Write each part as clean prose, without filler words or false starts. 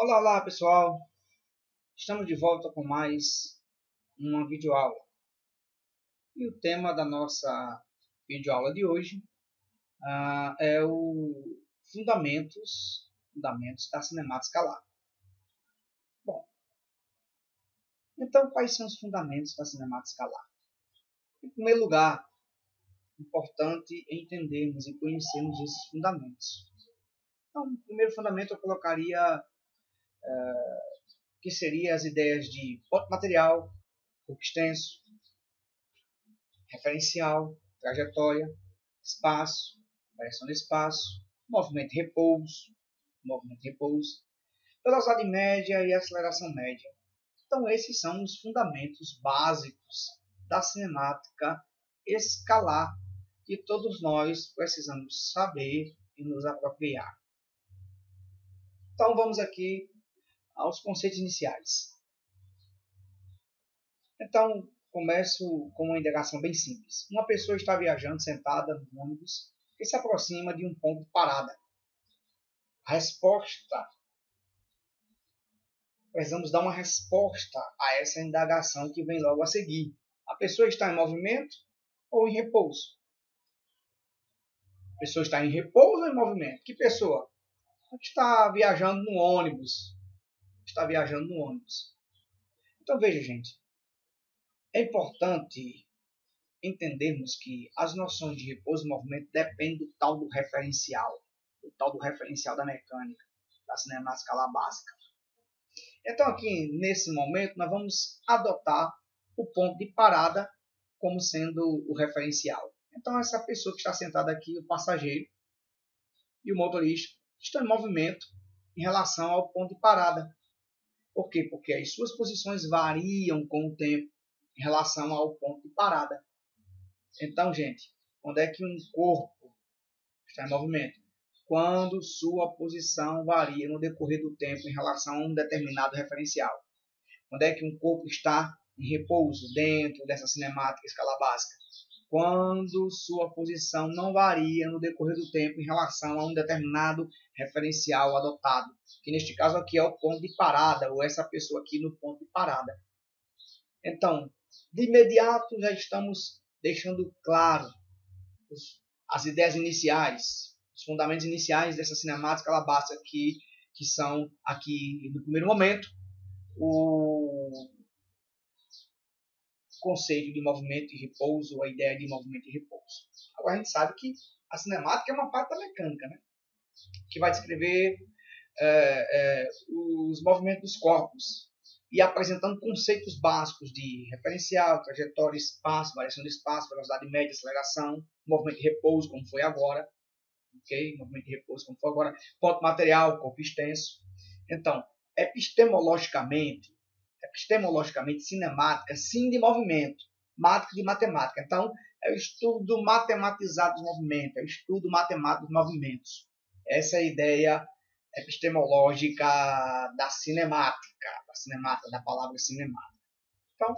Olá, olá pessoal, estamos de volta com mais uma videoaula. E o tema da nossa videoaula de hoje é o fundamentos da cinemática escalar. Bom, então quais são os fundamentos da cinemática escalar? Em primeiro lugar, importante entendermos e conhecermos esses fundamentos. Então, o primeiro fundamento eu colocaria que seria as ideias de ponto material, corpo extenso, referencial, trajetória, espaço, variação do espaço, movimento e repouso, velocidade média e aceleração média. Então esses são os fundamentos básicos da cinemática escalar que todos nós precisamos saber e nos apropriar. Então vamos aqui aos conceitos iniciais. Então começo com uma indagação bem simples. Uma pessoa está viajando sentada no ônibus que se aproxima de um ponto de parada. A resposta, precisamos dar uma resposta a essa indagação que vem logo a seguir. A pessoa está em movimento ou em repouso? A pessoa está em repouso ou em movimento? Que pessoa? A que está viajando no ônibus. Está viajando no ônibus. Então veja, gente, é importante entendermos que as noções de repouso e movimento dependem do tal do referencial da mecânica, da cinemática escalar básica. Então aqui, nesse momento, nós vamos adotar o ponto de parada como sendo o referencial. Então essa pessoa que está sentada aqui, o passageiro e o motorista, estão em movimento em relação ao ponto de parada. Por quê? Porque as suas posições variam com o tempo em relação ao ponto de parada. Então, gente, quando é que um corpo está em movimento? Quando sua posição varia no decorrer do tempo em relação a um determinado referencial. Quando é que um corpo está em repouso dentro dessa cinemática escala básica? Quando sua posição não varia no decorrer do tempo em relação a um determinado referencial adotado, que neste caso aqui é o ponto de parada, ou essa pessoa aqui no ponto de parada. Então, de imediato já estamos deixando claro as ideias iniciais, os fundamentos iniciais dessa cinemática escala básica que são aqui no primeiro momento o conceito de movimento e repouso, a ideia de movimento e repouso. Agora a gente sabe que a cinemática é uma parte da mecânica, né? Que vai descrever os movimentos dos corpos e apresentando conceitos básicos de referencial, trajetória, espaço, variação de espaço, velocidade média, aceleração, movimento e repouso, como foi agora, ok? Movimento e repouso, como foi agora, ponto material, corpo extenso. Então, epistemologicamente, cinemática, sim, de movimento, mática de matemática. Então, é o estudo matematizado dos movimentos, é o estudo matemático dos movimentos. Essa é a ideia epistemológica da cinemática, da palavra cinemática. Então,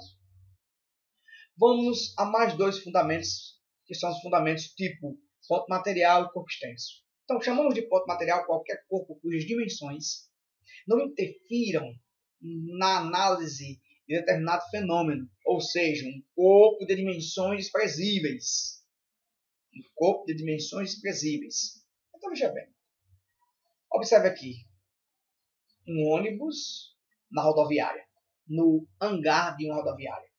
vamos a mais dois fundamentos, que são os fundamentos tipo ponto material e corpo extenso. Então, chamamos de ponto material qualquer corpo cujas dimensões não interfiram na análise de determinado fenômeno, ou seja, um corpo de dimensões desprezíveis. Então, veja bem. Observe aqui. Um ônibus na rodoviária, no hangar de uma rodoviária.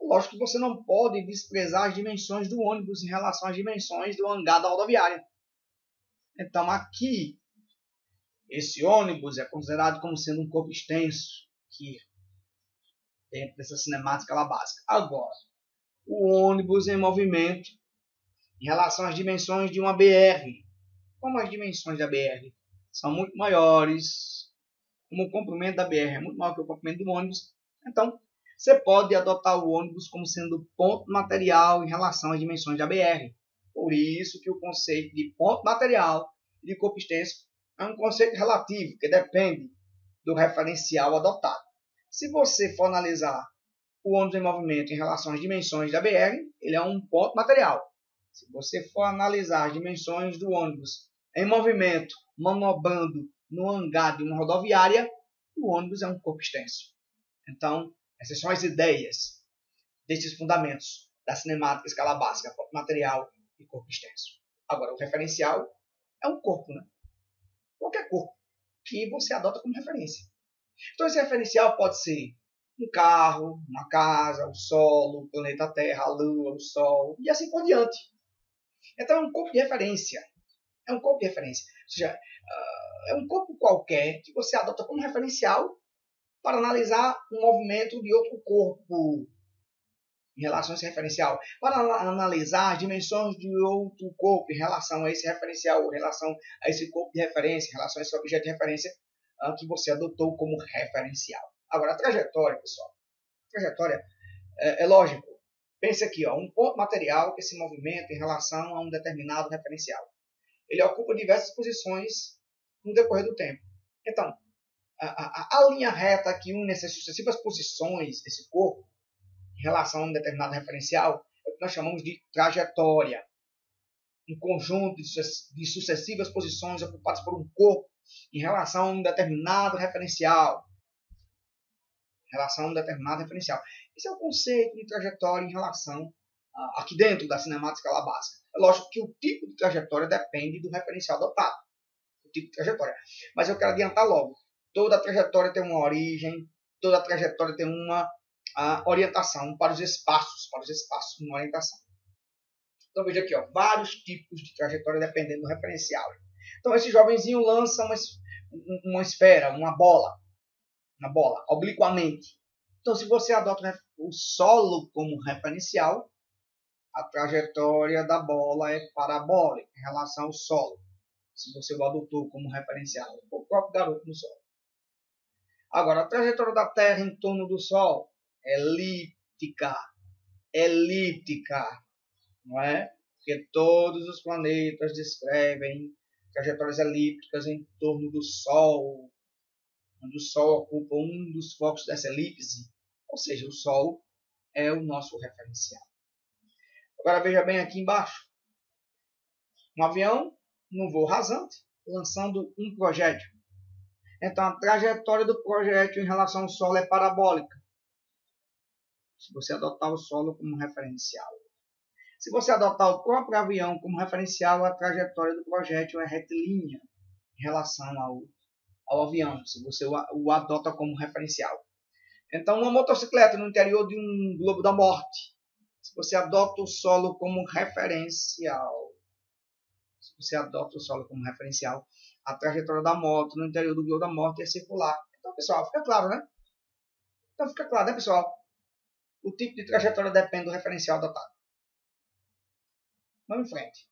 Lógico que você não pode desprezar as dimensões do ônibus em relação às dimensões do hangar da rodoviária. Então, aqui, esse ônibus é considerado como sendo um corpo extenso, aqui, dentro dessa cinemática escala básica. Agora, o ônibus em movimento em relação às dimensões de uma BR. Como as dimensões da BR são muito maiores, como o comprimento da BR é muito maior que o comprimento do ônibus, então você pode adotar o ônibus como sendo ponto material em relação às dimensões da BR. Por isso que o conceito de ponto material e de corpo extenso é um conceito relativo, que depende do referencial adotado. Se você for analisar o ônibus em movimento em relação às dimensões da BR, ele é um ponto material. Se você for analisar as dimensões do ônibus em movimento, manobrando no hangar de uma rodoviária, o ônibus é um corpo extenso. Então, essas são as ideias desses fundamentos da cinemática escala básica, corpo material e corpo extenso. Agora, o referencial é um corpo, né? Qualquer corpo que você adota como referência. Então, esse referencial pode ser um carro, uma casa, o solo, o planeta Terra, a Lua, o Sol, e assim por diante. Então, é um corpo de referência. É um corpo de referência. Ou seja, é um corpo qualquer que você adota como referencial para analisar um movimento de outro corpo em relação a esse referencial, para analisar as dimensões de outro corpo em relação a esse referencial, em relação a esse corpo de referência, em relação a esse objeto de referência que você adotou como referencial. Agora, a trajetória, pessoal. A trajetória é lógico. Pense aqui, ó, um ponto material que se movimenta em relação a um determinado referencial. Ele ocupa diversas posições no decorrer do tempo. Então, a linha reta que une essas sucessivas posições desse corpo em relação a um determinado referencial é o que nós chamamos de trajetória. Um conjunto de sucessivas posições ocupadas por um corpo em relação a um determinado referencial. Esse é o conceito de trajetória em relação aqui dentro da cinemática escala básica. É lógico que o tipo de trajetória depende do referencial adotado. O tipo de trajetória. Mas eu quero adiantar logo. Toda trajetória tem uma origem, toda trajetória tem uma orientação para os espaços, uma orientação. Então veja aqui, ó, vários tipos de trajetória dependendo do referencial. Então esse jovenzinho lança uma esfera, uma bola, obliquamente. Então se você adota o solo como referencial, a trajetória da bola é parabólica em relação ao solo. Se você o adotou como referencial, o próprio garoto no solo. Agora, a trajetória da Terra em torno do Sol é elíptica, não é? Porque todos os planetas descrevem trajetórias elípticas em torno do Sol, onde o Sol ocupa um dos focos dessa elipse, ou seja, o Sol é o nosso referencial. Agora veja bem aqui embaixo, um avião num voo rasante, lançando um projétil. Então a trajetória do projétil em relação ao solo é parabólica. Se você adotar o solo como referencial. Se você adotar o próprio avião como referencial, a trajetória do projétil é retilínea em relação ao avião, se você o adota como referencial. Então, uma motocicleta no interior de um globo da morte, se você adota o solo como referencial, a trajetória da moto no interior do globo da morte é circular. Então, pessoal, fica claro, né? Pessoal? O tipo de trajetória depende do referencial adotado. Vamos em frente.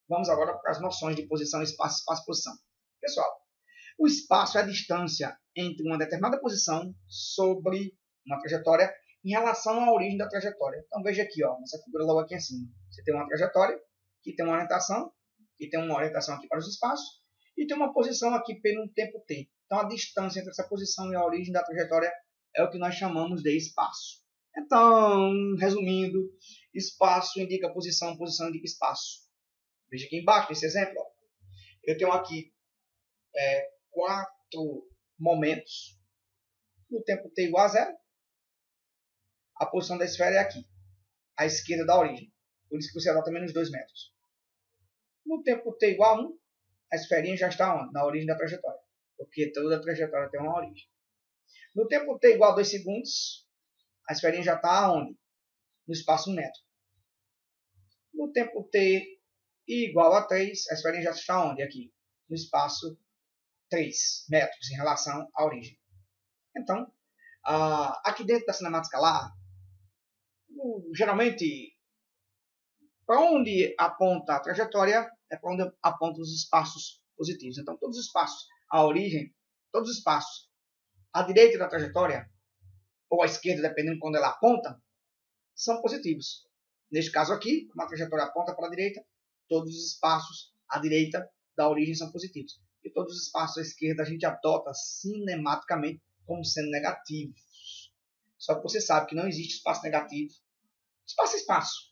Vamos agora para as noções de posição, espaço, posição. Pessoal, o espaço é a distância entre uma determinada posição sobre uma trajetória em relação à origem da trajetória. Então veja aqui, ó, nessa figura logo aqui acima. Você tem uma trajetória que tem uma orientação, aqui para os espaços, e tem uma posição aqui pelo tempo t. Então a distância entre essa posição e a origem da trajetória é o que nós chamamos de espaço. Então, resumindo, espaço indica posição, posição indica espaço. Veja aqui embaixo, nesse exemplo, ó. Eu tenho aqui 4 momentos, no tempo t igual a 0. A posição da esfera é aqui, à esquerda da origem. Por isso que você adota menos 2 metros. No tempo t igual a 1, a esferinha já está onde? Na origem da trajetória. Porque toda trajetória tem uma origem. No tempo t igual a 2 segundos, a esferinha já está onde? No espaço 1 metro. No tempo t igual a 3, a esferinha já está onde? Aqui. No espaço 3 metros em relação à origem. Então, aqui dentro da cinemática escalar, geralmente, para onde aponta a trajetória é para onde apontam os espaços positivos. Então, todos os espaços à origem, todos os espaços à direita da trajetória, ou à esquerda, dependendo de quando ela aponta, são positivos. Neste caso aqui, como a trajetória aponta para a direita, todos os espaços à direita da origem são positivos. E todos os espaços à esquerda a gente adota cinematicamente como sendo negativos. Só que você sabe que não existe espaço negativo. Espaço é espaço.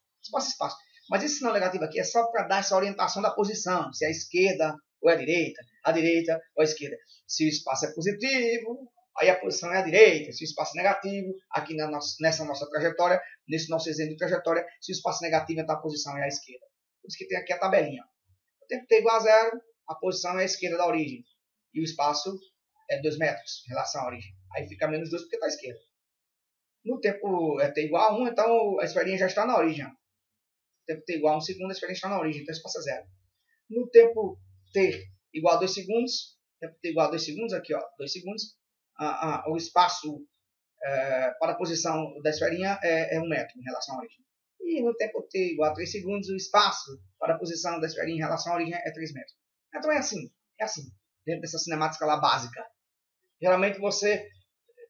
Mas esse sinal negativo aqui é só para dar essa orientação da posição, se é a esquerda ou é a direita. à direita ou à esquerda. Se o espaço é positivo, aí a posição é à direita. Se o espaço é negativo, aqui nessa nossa trajetória, nesse nosso exemplo de trajetória, se o espaço é negativo, então a posição é à esquerda. Por isso que tem aqui a tabelinha. O tempo t igual a zero, a posição é à esquerda da origem. E o espaço é 2 metros em relação à origem. Aí fica menos 2 porque está à esquerda. No tempo t igual a 1, então a esferinha já está na origem. No tempo t igual a 1 segundo, a esferinha está na origem, então o espaço é zero. No tempo t igual a 2 segundos, tempo t igual a 2 segundos, aqui ó, 2 segundos, o espaço para a posição da esferinha é 1 metro em relação à origem. E no tempo t igual a 3 segundos, o espaço para a posição da esferinha em relação à origem é 3 metros. Então é assim, dentro dessa cinemática lá básica. Geralmente você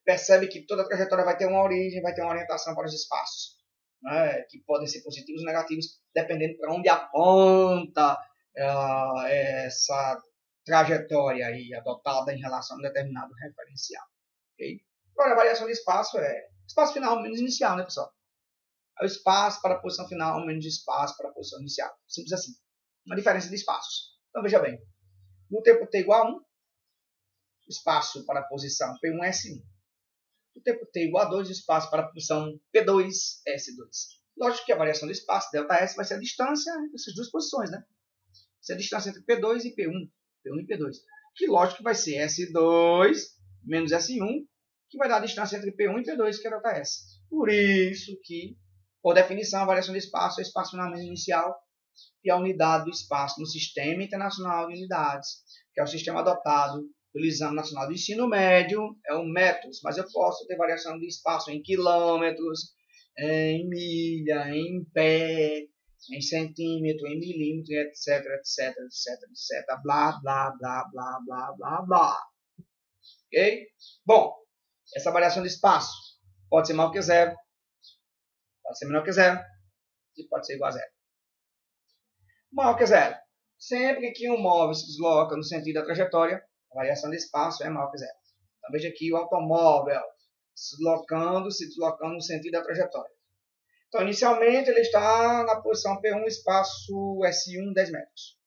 percebe que toda a trajetória vai ter uma origem, vai ter uma orientação para os espaços, né, que podem ser positivos ou negativos, dependendo para onde aponta essa trajetória aí adotada em relação a um determinado referencial. Okay? Agora, a variação de espaço é espaço final menos inicial, né, pessoal? É o espaço para a posição final menos espaço para a posição inicial. Simples assim. Uma diferença de espaços. Então, veja bem. No tempo t igual a 1, o espaço para a posição P1 é S1. No tempo t igual a 2, o espaço para a posição P2 é S2. Lógico que a variação do espaço, ΔS, vai ser a distância entre essas duas posições, né? Vai ser a distância entre P2 e P1. P1 e P2. Que lógico que vai ser S2 menos S1, que vai dar a distância entre P1 e P2, que é ΔS. Por isso que, por definição, a variação de espaço é espaço final menos inicial, e a unidade do espaço no Sistema Internacional de Unidades, que é o sistema adotado pelo Exame Nacional do Ensino Médio, é o metros, mas eu posso ter variação de espaço em quilômetros, em milha, em pé, em centímetro, em milímetro, etc, etc, etc, etc, blá, blá, blá, blá, blá, blá, blá. Ok? Bom, essa variação de espaço pode ser maior que zero, pode ser menor que zero, e pode ser igual a zero. Maior que zero. Sempre que um móvel se desloca no sentido da trajetória, a variação de espaço é maior que zero. Então veja aqui o automóvel se deslocando no sentido da trajetória. Então, inicialmente, ele está na posição P1, espaço S1, 10 metros.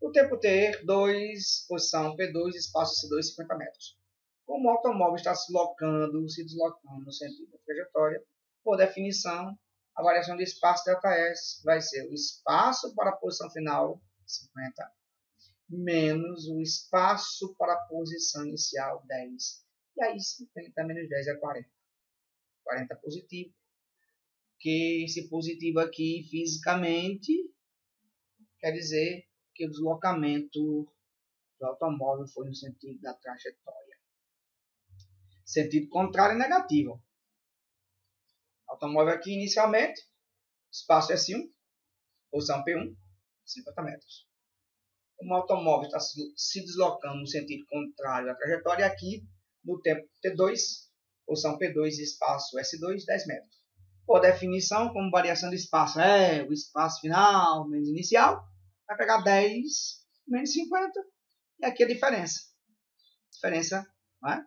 O tempo T2, posição P2, espaço S2, 50 metros. Como o automóvel está se deslocando no sentido da trajetória, por definição, a variação de espaço ΔS vai ser o espaço para a posição final, 50, menos o espaço para a posição inicial, 10. E aí 50 menos 10 é 40. 40 positivo. Que esse positivo aqui, fisicamente, quer dizer que o deslocamento do automóvel foi no sentido da trajetória. Sentido contrário é negativo. Automóvel aqui, inicialmente, espaço S1, posição P1, 50 metros. Como o automóvel está se deslocando no sentido contrário à trajetória, aqui, no tempo T2, posição P2 e espaço S2, 10 metros. Por definição, como variação de espaço é o espaço final menos inicial, vai pegar 10 menos 50, e aqui a diferença. Não é?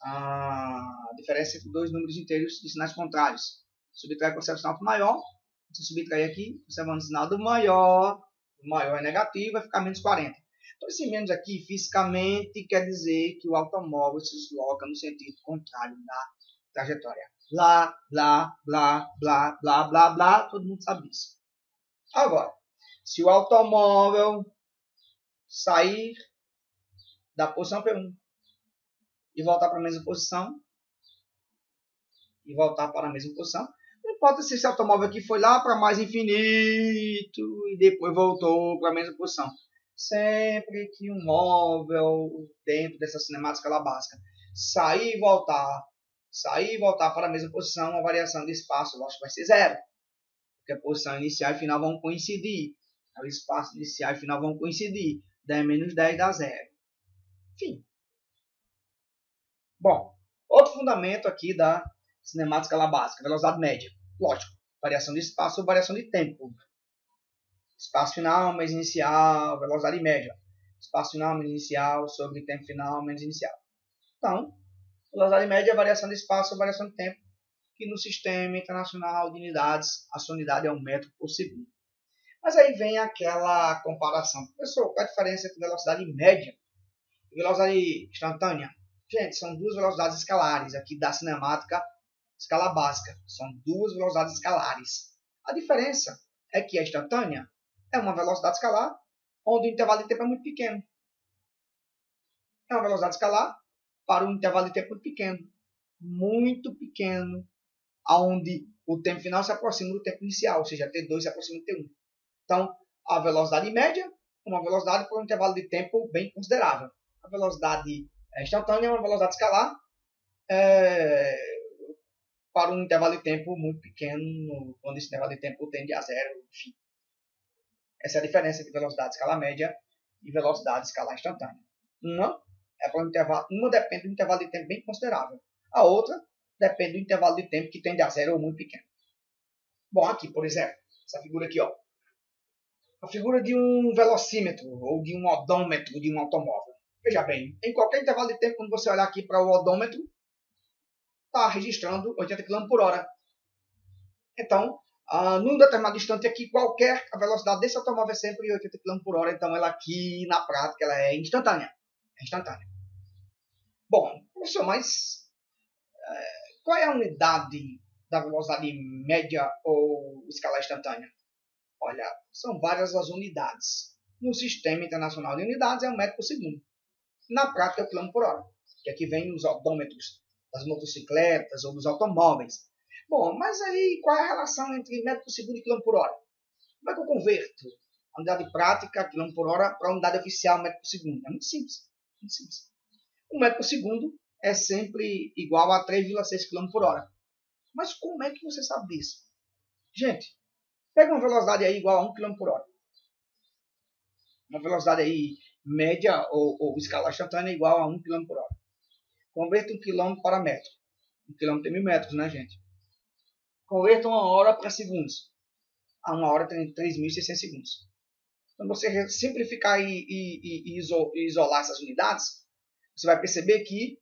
A diferença entre dois números inteiros de sinais contrários. Subtrai conserva o sinal do maior. Se subtrair aqui, conservando o sinal do maior. O maior é negativo, vai ficar menos 40. Então, esse menos aqui, fisicamente, quer dizer que o automóvel se desloca no sentido contrário da trajetória. Blá, blá, blá, blá, blá, blá, blá. Todo mundo sabe disso. Agora, se o automóvel sair da posição P1 e voltar para a mesma posição, não importa se esse automóvel aqui foi lá para mais infinito e depois voltou para a mesma posição. Sempre que um móvel dentro dessa cinemática lá básica sair e voltar para a mesma posição, a variação de espaço, lógico, vai ser zero. Porque a posição inicial e final vão coincidir. O espaço inicial e final vão coincidir. 10 menos 10 dá zero. Enfim. Bom, outro fundamento aqui da cinemática lá básica, velocidade média. Lógico, variação de espaço ou variação de tempo. Espaço final menos inicial, velocidade média. Espaço final menos inicial sobre tempo final menos inicial. Então, velocidade média é variação de espaço ou variação de tempo, que no Sistema Internacional de Unidades, a sua unidade é 1 metro por segundo. Mas aí vem aquela comparação. Professor, qual é a diferença entre velocidade média e velocidade instantânea? Gente, são duas velocidades escalares aqui da cinemática escala básica. São duas velocidades escalares. A diferença é que a instantânea é uma velocidade escalar onde o intervalo de tempo é muito pequeno. É uma velocidade escalar para um intervalo de tempo muito pequeno, onde o tempo final se aproxima do tempo inicial, ou seja, T2 se aproxima do T1. Então, a velocidade média é uma velocidade por um intervalo de tempo bem considerável. A velocidade instantânea é uma velocidade escalar para um intervalo de tempo muito pequeno, quando esse intervalo de tempo tende a zero, enfim. Essa é a diferença entre velocidade escalar média e velocidade escalar instantânea. Uma depende do intervalo de tempo bem considerável. A outra depende do intervalo de tempo que tende a zero ou muito pequeno. Bom, aqui, por exemplo, essa figura aqui, ó. A figura de um velocímetro ou de um odômetro de um automóvel. Veja bem, em qualquer intervalo de tempo, quando você olhar aqui para o odômetro, está registrando 80 km por hora. Então, num determinado instante aqui, a velocidade desse automóvel é sempre 80 km por hora. Então, ela aqui, na prática, ela é instantânea. Bom, professor, mas qual é a unidade da velocidade média ou escalar instantânea? Olha, são várias as unidades. No Sistema Internacional de Unidades é 1 metro por segundo. Na prática é o quilômetro por hora, que aqui vem os odômetros das motocicletas ou dos automóveis. Bom, mas aí qual é a relação entre metro por segundo e quilômetro por hora? Como é que eu converto a unidade prática, quilômetro por hora, para a unidade oficial, metro por segundo? É muito simples. 1 metro por segundo é sempre igual a 3,6 km por hora. Mas como é que você sabe disso? Gente, pega uma velocidade aí igual a 1 km por hora. Uma velocidade aí média ou escala instantânea igual a 1 km por hora. Converta 1 km para metro. 1 km tem 1000 metros, né, gente? Converta 1 hora para segundos. A 1 hora tem 3.600 segundos. Quando você simplificar e isolar essas unidades, você vai perceber que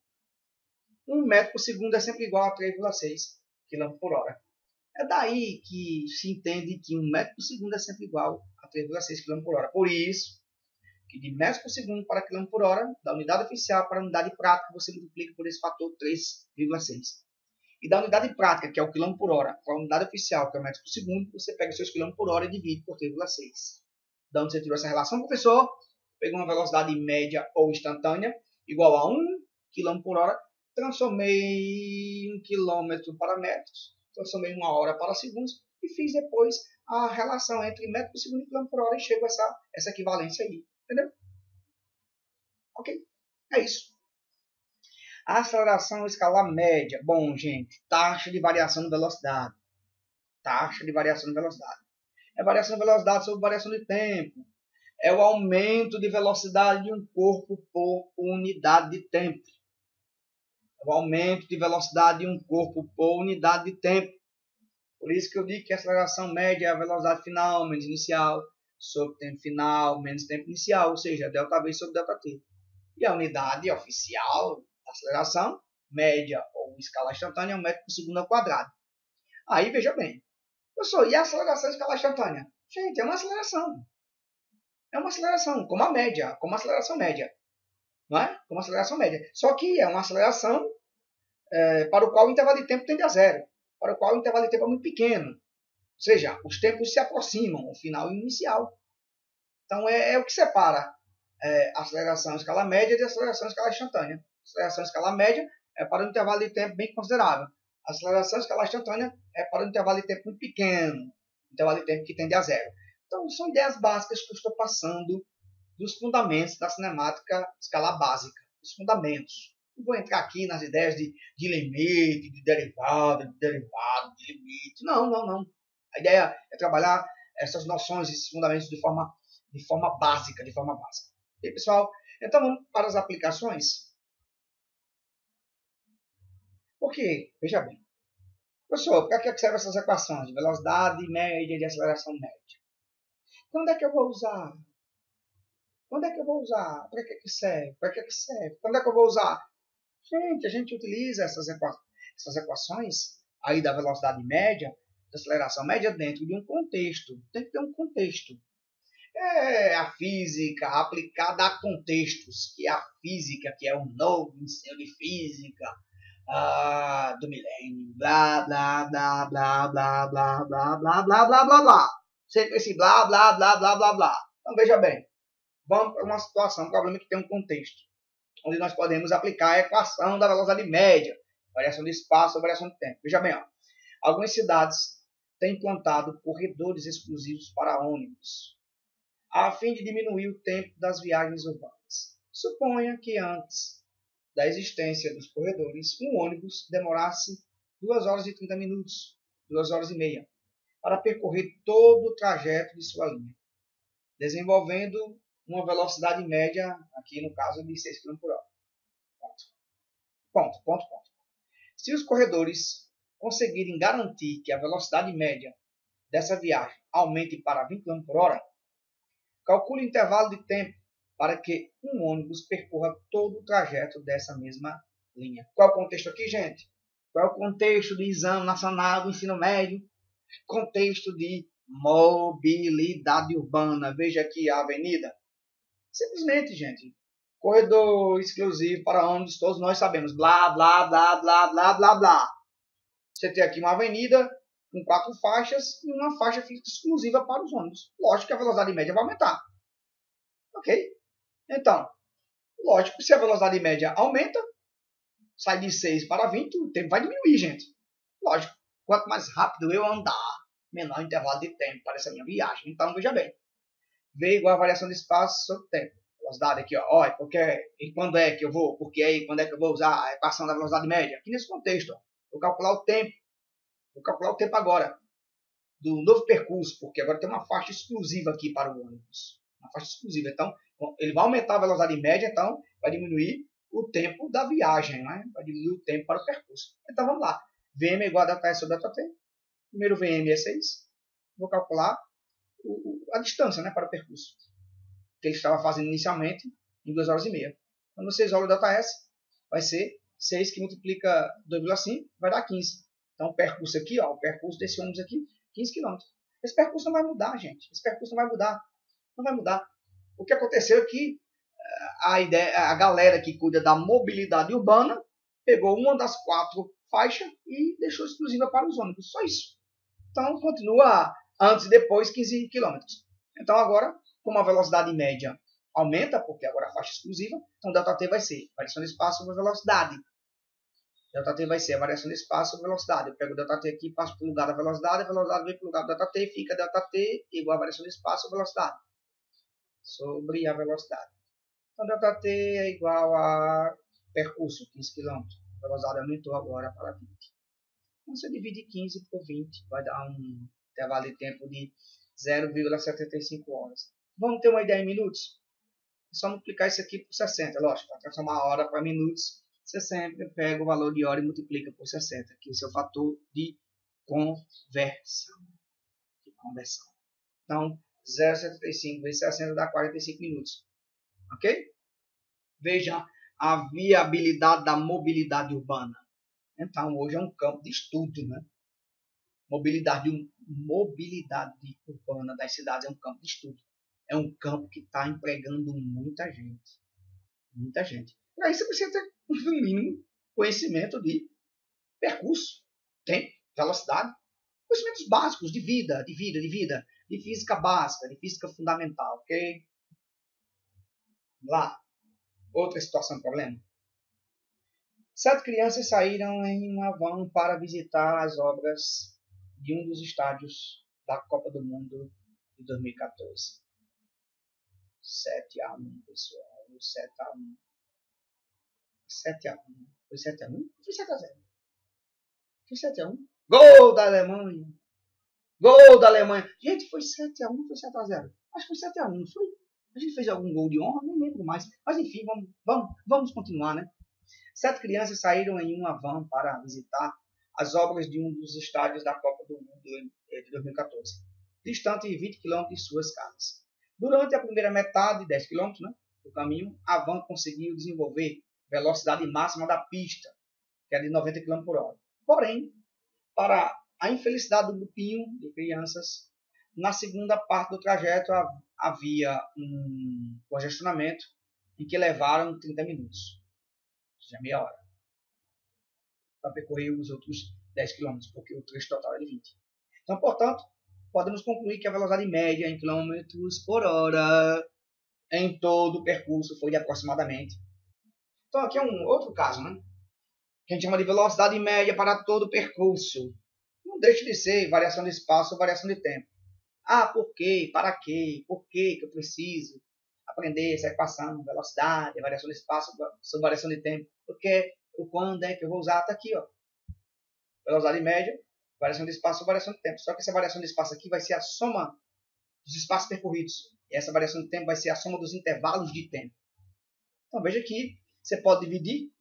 1 metro por segundo é sempre igual a 3,6 km por hora. É daí que se entende que 1 metro por segundo é sempre igual a 3,6 km por hora. Por isso, que de metros por segundo para km por hora, da unidade oficial para a unidade prática, você multiplica por esse fator 3,6. E da unidade prática, que é o km por hora, para a unidade oficial, que é o metro por segundo, você pega os seus km por hora e divide por 3,6. Da onde você tirou essa relação, professor? Pegou uma velocidade média ou instantânea igual a 1 km por hora, transformei 1 km para metros, transformei 1 hora para segundos e fiz depois a relação entre metro por segundo e km por hora e chego a essa equivalência aí. Entendeu? Ok? É isso. A aceleração escalar média. Bom, gente, taxa de variação de velocidade. Taxa de variação de velocidade. É variação de velocidade sobre variação de tempo. É o aumento de velocidade de um corpo por unidade de tempo. É o aumento de velocidade de um corpo por unidade de tempo. Por isso que eu digo que a aceleração média é a velocidade final menos inicial sobre tempo final menos tempo inicial, ou seja, ΔV sobre ΔT. E a unidade oficial da aceleração média ou escala instantânea é 1 metro por segundo ao quadrado. Aí, veja bem. Professor, e a aceleração escalar instantânea? Gente, é uma aceleração. É uma aceleração, como a média, como a aceleração média. Não é? Como a aceleração média. Só que é uma aceleração para o qual o intervalo de tempo tende a zero. Para o qual o intervalo de tempo é muito pequeno. Ou seja, os tempos se aproximam, o final e o inicial. Então, é o que separa a aceleração escala média de aceleração escala instantânea. A aceleração escala média é para um intervalo de tempo bem considerável. A aceleração escala instantânea é para um intervalo de tempo muito pequeno, um intervalo de tempo que tende a zero. Então, são ideias básicas que eu estou passando dos fundamentos da cinemática escalar básica. Os fundamentos. Não vou entrar aqui nas ideias de limite, de derivado, de limite. Não. A ideia é trabalhar essas noções, esses fundamentos de forma básica. E pessoal, então vamos para as aplicações. Por quê? Veja bem. Professor, para que servem essas equações de velocidade média e de aceleração média? Quando é que eu vou usar? Para que serve? Quando é que eu vou usar? Gente, a gente utiliza essas equações aí da velocidade média de aceleração média dentro de um contexto. Tem que ter um contexto. É a física aplicada a contextos, que é a física, que é o novo ensino de física do milênio, blá, blá, blá, blá, blá, blá, blá, blá, blá, blá, blá, blá. Sempre esse blá, blá, blá, blá, blá, blá. Então, veja bem, vamos para uma situação, um problema que tem um contexto, onde nós podemos aplicar a equação da velocidade média, variação de espaço, variação de tempo. Veja bem, ó, algumas cidades têm implantado corredores exclusivos para ônibus, a fim de diminuir o tempo das viagens urbanas. Suponha que antes da existência dos corredores, um ônibus demorasse 2 horas e 30 minutos, 2 horas e meia, para percorrer todo o trajeto de sua linha, desenvolvendo uma velocidade média, aqui no caso, de 6 km por hora. Ponto. Se os corredores conseguirem garantir que a velocidade média dessa viagem aumente para 20 km por hora, calcule o intervalo de tempo para que um ônibus percorra todo o trajeto dessa mesma linha. Qual é o contexto aqui, gente? Qual é o contexto do Exame Nacional do Ensino Médio? Contexto de mobilidade urbana. Veja aqui a avenida. Simplesmente, gente, corredor exclusivo para ônibus, todos nós sabemos. Blá, blá, blá, blá, blá, blá, blá. Você tem aqui uma avenida com 4 faixas e uma faixa fixa exclusiva para os ônibus. Lógico que a velocidade média vai aumentar. Ok? Então, lógico, se a velocidade média aumenta, sai de 6 para 20, o tempo vai diminuir, gente. Lógico, quanto mais rápido eu andar, menor o intervalo de tempo para essa minha viagem. Então, veja bem. V igual a variação de espaço sobre tempo. Velocidade aqui, ó. Olha, porque, e quando é que eu vou? Porque aí, quando é que eu vou usar a equação da velocidade média? Aqui nesse contexto, ó. Vou calcular o tempo. Vou calcular o tempo agora do novo percurso, porque agora tem uma faixa exclusiva aqui para o ônibus. Uma faixa exclusiva. Então, ele vai aumentar a velocidade média, então vai diminuir o tempo da viagem, né? Vai diminuir o tempo para o percurso. Então, vamos lá. Vm é igual a ΔS sobre ΔT. Primeiro Vm é 6. Vou calcular a distância, né, para o percurso que ele estava fazendo inicialmente em 2 horas e meia. Quando vocês olham o ΔS, vai ser 6 que multiplica 2,5, vai dar 15. Então, o percurso aqui, ó, o percurso desse ônibus aqui, 15 km. Esse percurso não vai mudar, gente. Esse percurso não vai mudar. Não vai mudar. O que aconteceu é que a galera que cuida da mobilidade urbana pegou uma das 4 faixas e deixou exclusiva para os ônibus. Só isso. Então, continua antes e depois 15 km. Então, agora, como a velocidade média aumenta, porque agora a faixa exclusiva, então ΔT vai ser variação de espaço sobre velocidade. ΔT vai ser a variação de espaço sobre velocidade. Eu pego o ΔT aqui, passo para o lugar da velocidade, a velocidade vem para o lugar do ΔT, fica ΔT igual a variação de espaço sobre velocidade. Sobre a velocidade. Então, ΔT é igual a percurso, 15 km. A velocidade aumentou agora para 20. Então, você divide 15 por 20, vai dar um intervalo de tempo de 0,75 horas. Vamos ter uma ideia em minutos? É só multiplicar isso aqui por 60. Lógico, para transformar a hora para minutos, você sempre pega o valor de hora e multiplica por 60. Que esse é o fator de conversão. Então, 0,75 vezes 60 dá 45 minutos. Ok? Veja a viabilidade da mobilidade urbana. Então, hoje é um campo de estudo, né? Mobilidade urbana das cidades é um campo de estudo. É um campo que está empregando muita gente. Muita gente. Para isso você precisa ter, no mínimo, conhecimento de percurso, tempo, velocidade, conhecimentos básicos de vida, de física básica, de física fundamental, ok? Vamos lá. Outra situação de problema. 7 crianças saíram em uma van para visitar as obras de um dos estádios da Copa do Mundo de 2014. 7-1, pessoal. 7-1. 7-1. Foi 7-1? Foi 7-0. Foi 7-1. Gol da Alemanha. Gol da Alemanha. Gente, foi 7-1 ou foi 7-0? Acho que foi 7-1, não foi? A gente fez algum gol de honra? Nem lembro mais. Mas enfim, vamos continuar, né? 7 crianças saíram em uma van para visitar as obras de um dos estádios da Copa do Mundo de 2014, distante de 20 km de suas casas. Durante a primeira metade, 10 km, né, do caminho, a van conseguiu desenvolver velocidade máxima da pista, que é de 90 km por hora. Porém, para a infelicidade do grupinho de crianças. Na segunda parte do trajeto havia um congestionamento em que levaram 30 minutos, já meia hora, para percorrer os outros 10 km, porque o trecho total é de 20. Então, portanto, podemos concluir que a velocidade média em quilômetros por hora em todo o percurso foi de aproximadamente. Então, aqui é um outro caso, né? Que a gente chama de velocidade média para todo o percurso. Não deixa de ser variação de espaço ou variação de tempo. Ah, por quê? Para quê? Por quê que eu preciso aprender essa equação? Velocidade, variação de espaço, variação de tempo. Porque o quando é que eu vou usar? Está aqui, ó. Velocidade média, variação de espaço, variação de tempo. Só que essa variação de espaço aqui vai ser a soma dos espaços percorridos. E essa variação de tempo vai ser a soma dos intervalos de tempo. Então veja que você pode dividir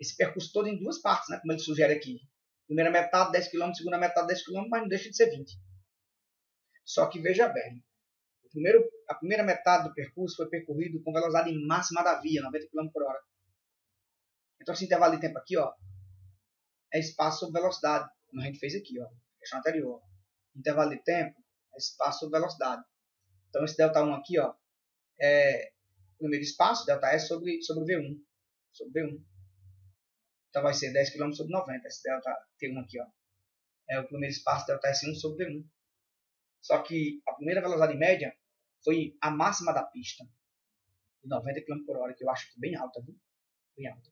esse percurso todo em duas partes, né? Como ele sugere aqui. Primeira metade 10 km, segunda metade 10 km, mas não deixa de ser 20. Só que veja bem, a primeira metade do percurso foi percorrido com velocidade máxima da via, 90 km por hora. Então esse intervalo de tempo aqui, ó, é espaço sobre velocidade, como a gente fez aqui, ó, questão anterior. Intervalo de tempo é espaço sobre velocidade. Então esse ΔI aqui, ó, é o primeiro espaço, ΔS sobre V1. Sobre V1. Então vai ser 10 km sobre 90, esse ΔT1 aqui, ó. É o primeiro espaço ΔS1 sobre V1. Só que a primeira velocidade média foi a máxima da pista, de 90 km por hora, que eu acho bem alta, viu? Bem alta.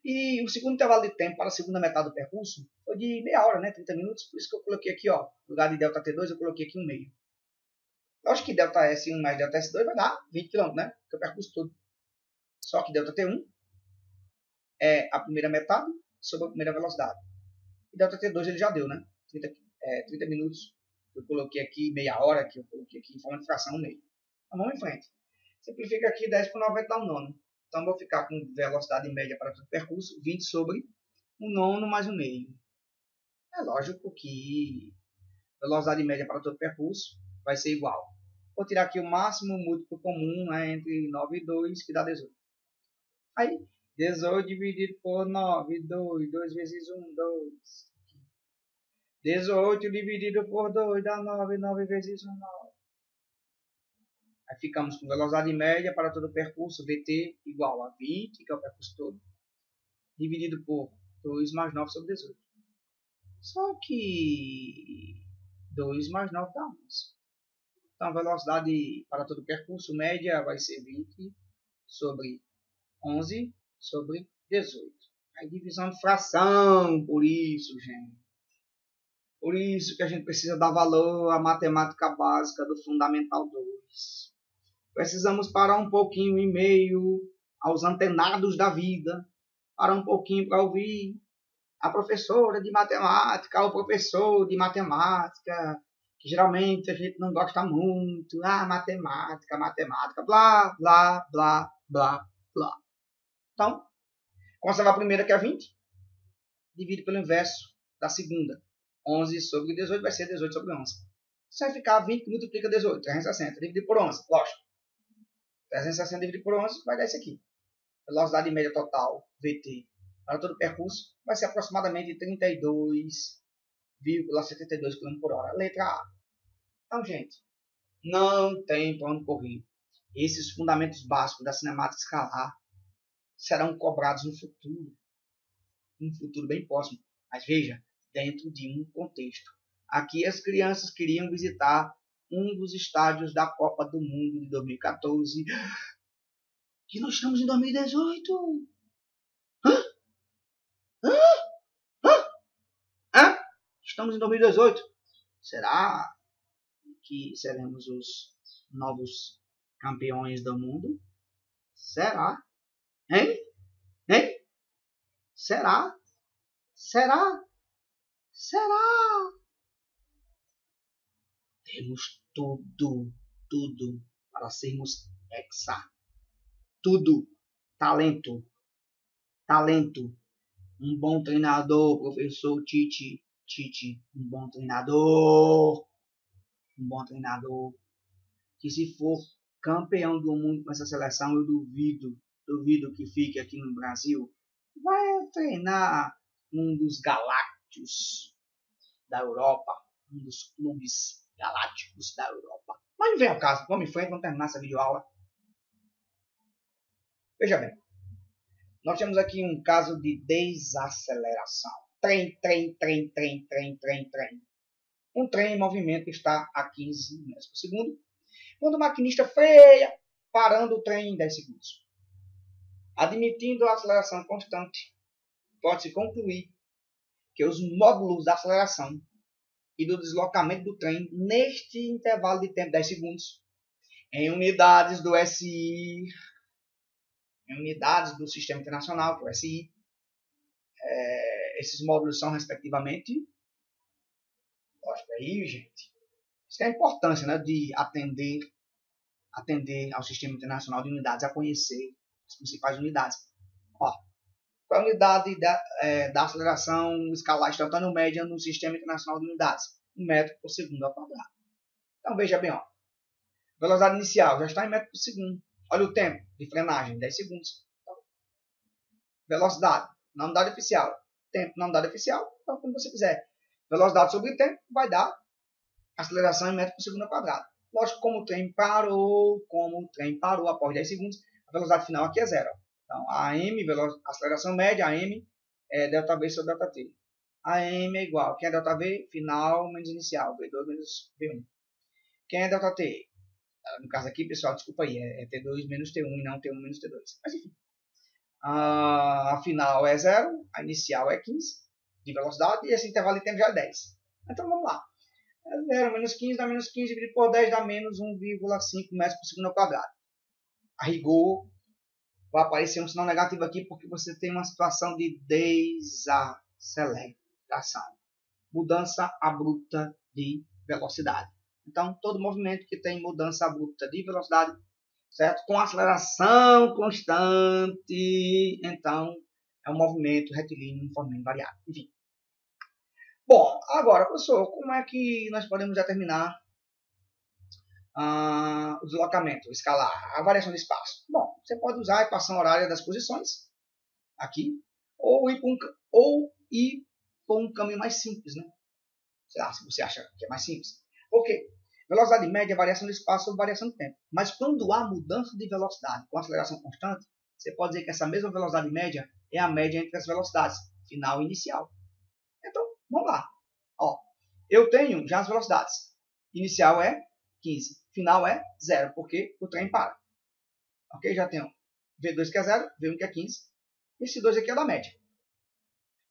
E o segundo intervalo de tempo para a segunda metade do percurso foi de meia hora, né? 30 minutos, por isso que eu coloquei aqui, ó, no lugar de ΔT2, eu coloquei aqui um meio. Eu acho que ΔS1 mais ΔS2 vai dar 20 km, né? Que eu percurso todo. Só que ΔT1 é a primeira metade sobre a primeira velocidade. E ΔT2 ele já deu, né? 30 minutos. Eu coloquei aqui meia hora, que eu coloquei aqui em forma de fração no meio. Então vamos em frente. Simplifica aqui 10 por 90 dá um nono. Então vou ficar com velocidade média para todo o percurso, 20 sobre um nono mais um meio. É lógico que velocidade média para todo o percurso vai ser igual. Vou tirar aqui o máximo múltiplo comum, né, entre 9 e 2, que dá 18. Aí, 18 dividido por 9, 2, 2 vezes 1, 2. 18 dividido por 2 dá 9, 9 vezes 1, 9. Aí ficamos com velocidade média para todo o percurso, VT igual a 20, que é o percurso todo, dividido por 2 mais 9 sobre 18. Só que 2 mais 9 dá 11. Então a velocidade para todo o percurso média vai ser 20 sobre 11 sobre 18. Aí divisão de fração, por isso, gente. Por isso que a gente precisa dar valor à matemática básica do Fundamental 2. Precisamos parar um pouquinho em meio aos antenados da vida, parar um pouquinho para ouvir a professora de matemática, o professor de matemática, que geralmente a gente não gosta muito. Ah, matemática, matemática, blá, blá, blá, blá, blá. Então, conservar a primeira, que é 20, divide pelo inverso da segunda. 11 sobre 18 vai ser 18 sobre 11. Isso vai ficar 20 que multiplica 18, 360, dividido por 11, lógico. 360 dividido por 11 vai dar isso aqui. Velocidade média total, VT, para todo o percurso, vai ser aproximadamente 32,72 km por hora. Letra A. Então, gente, não tem para onde correr. Esses fundamentos básicos da cinemática escalar serão cobrados no futuro. Um futuro bem próximo. Mas veja, dentro de um contexto. Aqui as crianças queriam visitar um dos estádios da Copa do Mundo de 2014. E nós estamos em 2018. Hã? Hã? Hã? Hã? Estamos em 2018. Será que seremos os novos campeões do mundo? Será? Hein? Hein? Será? Será? Será? Temos tudo para sermos hexa. Tudo. Talento. Um bom treinador, professor Tite. Um bom treinador. Que se for campeão do mundo com essa seleção, eu duvido que fique aqui no Brasil. Vai treinar um dos Galácticos. da Europa, um dos clubes galácticos da Europa. Mas não vem ao caso, vamos em frente, vamos terminar essa videoaula. Veja bem, nós temos aqui um caso de desaceleração. Trem. Um trem em movimento está a 15 metros por segundo, quando o maquinista freia, parando o trem em 10 segundos. Admitindo a aceleração constante, pode-se concluir que os módulos da aceleração e do deslocamento do trem neste intervalo de tempo de 10 segundos, em unidades do SI, em unidades do Sistema Internacional, que é o SI, esses módulos são, respectivamente, lógico, aí, gente, isso é a importância, né, de atender ao Sistema Internacional de Unidades, a conhecer as principais unidades. Ó, qual é a unidade da aceleração escalar instantânea média no Sistema Internacional de Unidades? 1 metro por segundo ao quadrado. Então, veja bem, ó, velocidade inicial já está em metro por segundo. Olha o tempo de frenagem, 10 segundos. Então, velocidade, na unidade oficial. Tempo na unidade oficial, então como você quiser. Velocidade sobre tempo vai dar aceleração em metro por segundo ao quadrado. Lógico, como o trem parou após 10 segundos, a velocidade final aqui é zero. Então, a m, aceleração média, a m é ΔV sobre ΔT. A m é igual, quem é ΔV? Final menos inicial, V2 menos V1. Quem é ΔT? No caso aqui, pessoal, desculpa aí, é T2 menos T1 e não T1 menos T2. Mas enfim. A final é 0, a inicial é 15 de velocidade e esse intervalo de tempo já é 10. Então vamos lá. 0 menos 15 dá menos 15 dividido por 10 dá menos 1,5 metros por segundo ao quadrado. A rigor, vai aparecer um sinal negativo aqui porque você tem uma situação de desaceleração. Mudança abrupta de velocidade. Então, todo movimento que tem mudança abrupta de velocidade, certo? Com aceleração constante, então é um movimento retilíneo uniformemente variável. Enfim. Bom, agora, professor, como é que nós podemos determinar o deslocamento escalar, a variação de espaço? Bom, você pode usar a equação horária das posições, aqui, ou ir por um caminho mais simples, né? Sei lá, se você acha que é mais simples. Por quê? Velocidade média é variação de espaço ou variação de tempo. Mas quando há mudança de velocidade com aceleração constante, você pode dizer que essa mesma velocidade média é a média entre as velocidades final e inicial. Então, vamos lá. Ó, eu tenho já as velocidades. Inicial é 15, final é 0, porque o trem para. Ok? Já tenho V2 que é 0, V1 que é 15. Esse 2 aqui é da média.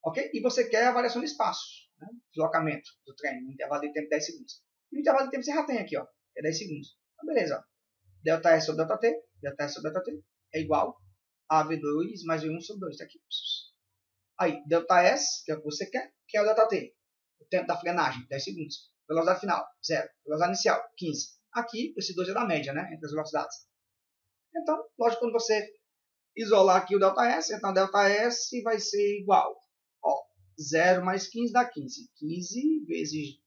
Ok? E você quer a variação de espaço, né? Deslocamento do trem, no intervalo de tempo de 10 segundos. E o intervalo de tempo você já tem aqui, ó, é 10 segundos. Então, beleza, ó. ΔS sobre ΔT, ΔS sobre ΔT é igual a V2 mais V1 sobre 2. Tá aqui. Aí, ΔS, que é o que você quer, que é o ΔT. O tempo da frenagem, 10 segundos. Velocidade final, 0. Velocidade inicial, 15. Aqui, esse 2 é da média, né, entre as velocidades. Então, lógico, quando você isolar aqui o ΔS, então ΔS vai ser igual. Ó, 0 mais 15 dá 15. 15 vezes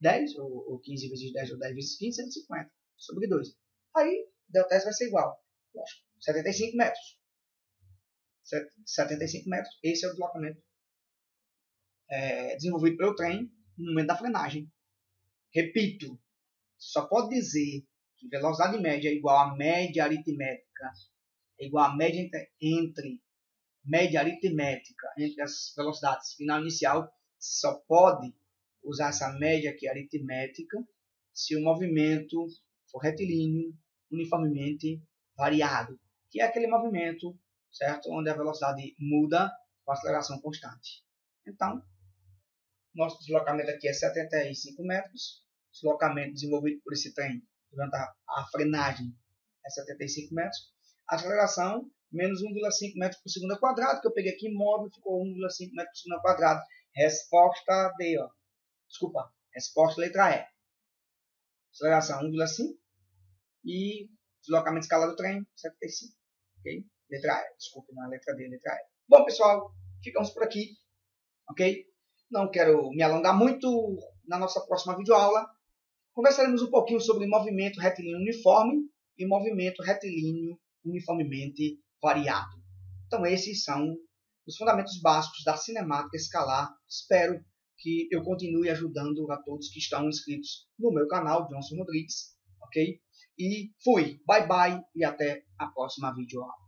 10, ou 15 vezes 10, ou 10 vezes 15, 150, sobre 2. Aí, ΔS vai ser igual, lógico, 75 metros. 75 metros, esse é o deslocamento desenvolvido pelo trem no momento da frenagem. Repito, só pode dizer que velocidade média é igual a média aritmética, é igual a média entre média aritmética entre as velocidades final e inicial, só pode usar essa média aqui aritmética se o movimento for retilíneo, uniformemente variado, que é aquele movimento, certo, onde a velocidade muda com aceleração constante. Então, nosso deslocamento aqui é 75 metros, deslocamento desenvolvido por esse trem durante a frenagem é 75 metros, a aceleração menos 1,5 metros por segundo ao quadrado, que eu peguei aqui em módulo, ficou 1,5 metros por segundo ao quadrado. Resposta D, ó. Desculpa, resposta letra E. Aceleração 1,5 e deslocamento escalar do trem 75. Ok? Letra E, desculpa, não é letra D, letra E. Bom, pessoal, ficamos por aqui. Ok? Não quero me alongar muito. Na nossa próxima videoaula, conversaremos um pouquinho sobre movimento retilíneo uniforme e movimento retilíneo uniformemente variado. Então, esses são os fundamentos básicos da cinemática escalar. Espero que eu continue ajudando a todos que estão inscritos no meu canal, Johnson Rodrigues, ok? E fui, bye bye e até a próxima videoaula.